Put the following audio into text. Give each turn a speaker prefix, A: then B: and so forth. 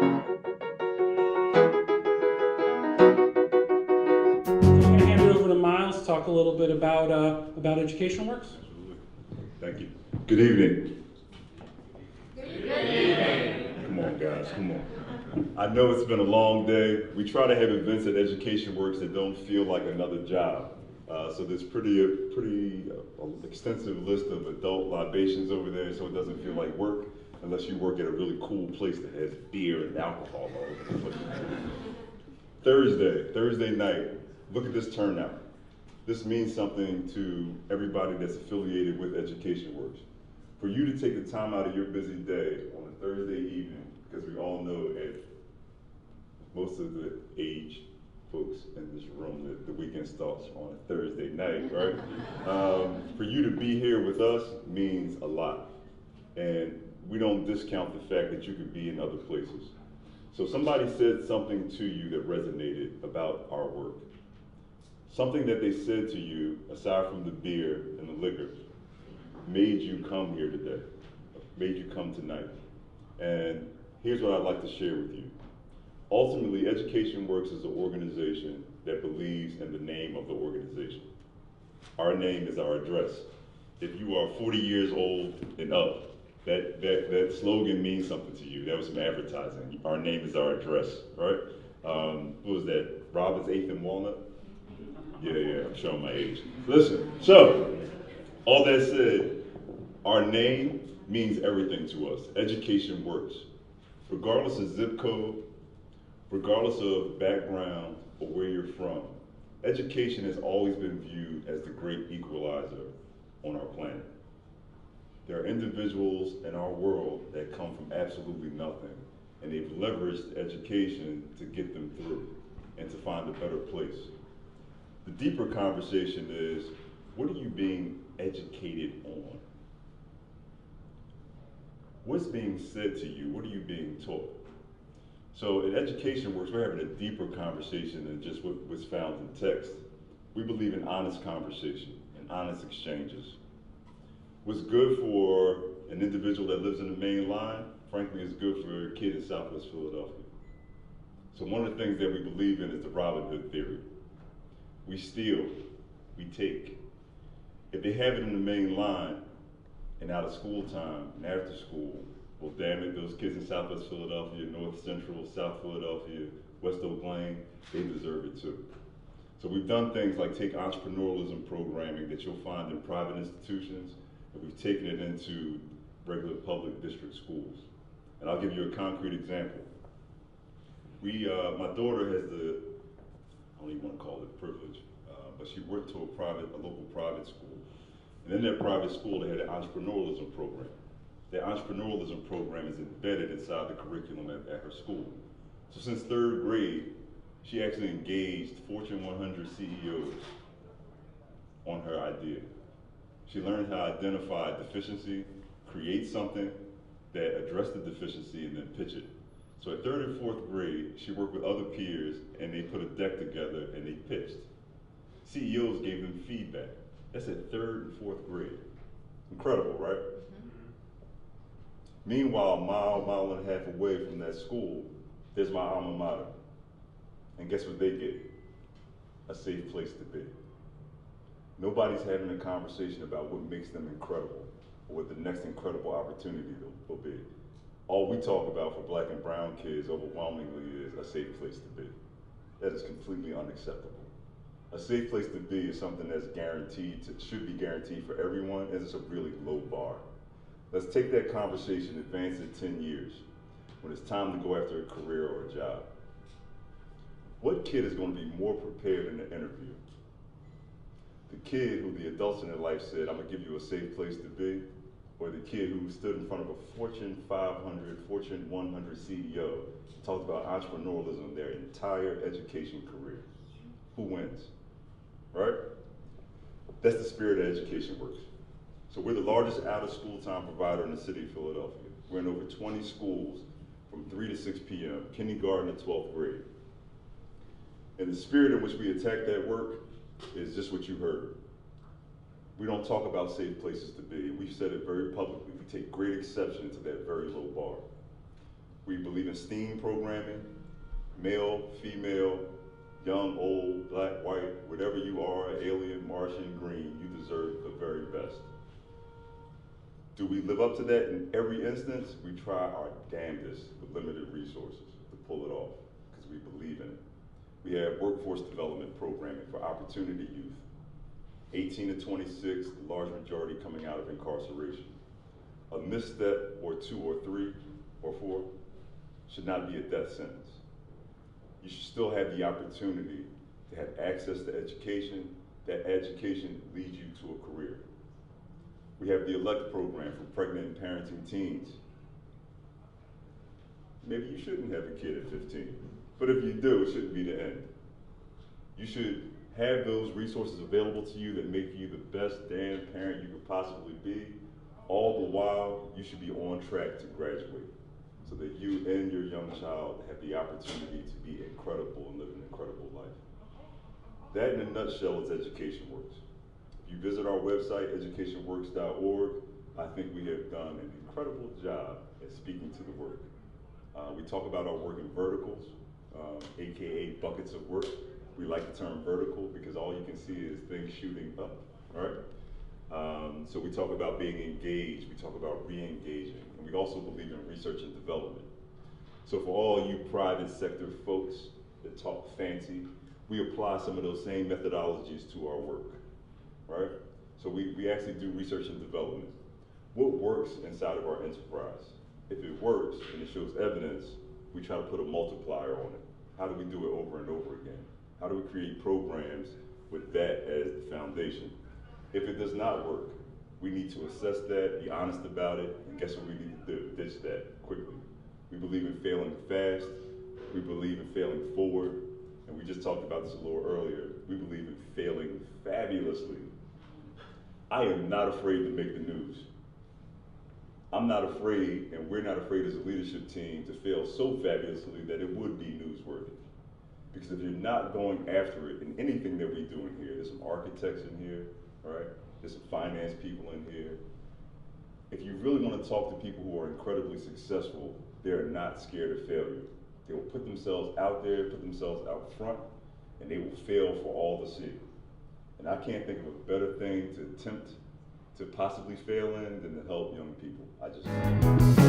A: I'm going to hand it over to Miles to talk a little bit about EducationWorks.
B: Absolutely. Thank you. Good evening. Come on, guys, come on. I know it's been a long day. We try to have events at EducationWorks that don't feel like another job. So there's pretty extensive list of adult libations over there, so it doesn't feel like work unless you work at a really cool place that has beer and alcohol all over the place. Thursday night, look at this turnout. This means something to everybody that's affiliated with EducationWorks. For you to take the time out of your busy day on a Thursday evening, because we all know at most of the age folks in this room that the weekend starts on a Thursday night, right? For you to be here with us means a lot. And we don't discount the fact that you could be in other places. So somebody said something to you that resonated about our work. Something that they said to you, aside from the beer and the liquor, made you come here today, made you come tonight. And here's what I'd like to share with you. Ultimately, EducationWorks is an organization that believes in the name of the organization. Our name is our address. If you are 40 years old and up, that slogan means something to you. That was some advertising. Our name is our address, right? What was that? Robbins 8th and Walnut? Yeah, I'm showing my age. Listen, so, all that said, our name means everything to us. EducationWorks. Regardless of zip code, regardless of background or where you're from, education has always been viewed as the great equalizer on our planet. There are individuals in our world that come from absolutely nothing, and they've leveraged education to get them through and to find a better place. The deeper conversation is, what are you being educated on? What's being said to you? What are you being taught? So in EducationWorks, we're having a deeper conversation than just what's found in text. We believe in honest conversation and honest exchanges. What's good for an individual that lives in the main line, frankly, is good for a kid in Southwest Philadelphia. So one of the things that we believe in is the Robin Hood theory. We steal, we take. If they have it in the main line and out of school time and after school, well, damn it, those kids in Southwest Philadelphia, North Central, South Philadelphia, West Oak Lane, they deserve it too. So we've done things like take entrepreneurialism programming that you'll find in private institutions, and we've taken it into regular public district schools. And I'll give you a concrete example. My daughter has I don't even want to call it privilege, but she went to a local private school. And in that private school, they had an entrepreneurialism program. The entrepreneurialism program is embedded inside the curriculum at her school. So since 3rd grade, she actually engaged Fortune 100 CEOs on her idea. She learned how to identify a deficiency, create something that addressed the deficiency, and then pitch it. So at 3rd and 4th grade, she worked with other peers and they put a deck together and they pitched. CEOs gave them feedback. That's at 3rd and 4th grade. Incredible, right? Meanwhile, a mile and a half away from that school, there's my alma mater. And guess what they get? A safe place to be. Nobody's having a conversation about what makes them incredible or what the next incredible opportunity will be. All we talk about for Black and brown kids overwhelmingly is a safe place to be. That is completely unacceptable. A safe place to be is something that's should be guaranteed for everyone, and it's a really low bar. Let's take that conversation, advance it 10 years, when it's time to go after a career or a job. What kid is going to be more prepared in the interview? The kid who the adults in their life said, I'm gonna give you a safe place to be, or the kid who stood in front of a Fortune 500, Fortune 100 CEO and talked about entrepreneurialism their entire education career? Who wins, right? That's the spirit of EducationWorks. So we're the largest out-of-school time provider in the city of Philadelphia. We're in over 20 schools from 3 to 6 p.m., kindergarten to 12th grade. And the spirit in which we attack that work is just what you heard. We don't talk about safe places to be. We've said it very publicly. We take great exception to that very low bar. We believe in STEAM programming, male, female, young, old, black, white, whatever you are, alien, Martian, green, you deserve the very best. Do we live up to that in every instance? We try our damnedest with limited resources to pull it off because we believe in it. We have workforce development programming for opportunity youth. 18 to 26, the large majority coming out of incarceration. A misstep or 2 or 3 or 4 should not be a death sentence. You should still have the opportunity to have access to education. That education leads you to a career. We have the ELECT program for pregnant and parenting teens. Maybe you shouldn't have a kid at 15, but if you do, it shouldn't be the end. You should have those resources available to you that make you the best damn parent you could possibly be. All the while, you should be on track to graduate so that you and your young child have the opportunity to be incredible and live an incredible life. That in a nutshell is EducationWorks. If you visit our website, educationworks.org, I think we have done an incredible job at speaking to the work. We talk about our work in verticals, AKA buckets of work. We like the term vertical because all you can see is things shooting up, right? So we talk about being engaged, we talk about re-engaging, and we also believe in research and development. So for all you private sector folks that talk fancy, we apply some of those same methodologies to our work, right? So we actually do research and development. What works inside of our enterprise? If it works and it shows evidence, we try to put a multiplier on it. How do we do it over and over again? How do we create programs with that as the foundation? If it does not work, we need to assess that, be honest about it, and guess what we need to do? Ditch that quickly. We believe in failing fast, we believe in failing forward, and we just talked about this a little earlier. We believe in failing fabulously. I am not afraid to make the news. I'm not afraid, and we're not afraid as a leadership team to fail so fabulously that it would be newsworthy. Because if you're not going after it in anything that we do in here, there's some architects in here, right? There's some finance people in here. If you really want to talk to people who are incredibly successful, they're not scared of failure. They will put themselves out there, put themselves out front, and they will fail for all to see. And I can't think of a better thing to attempt to possibly fail in than to help young people. I just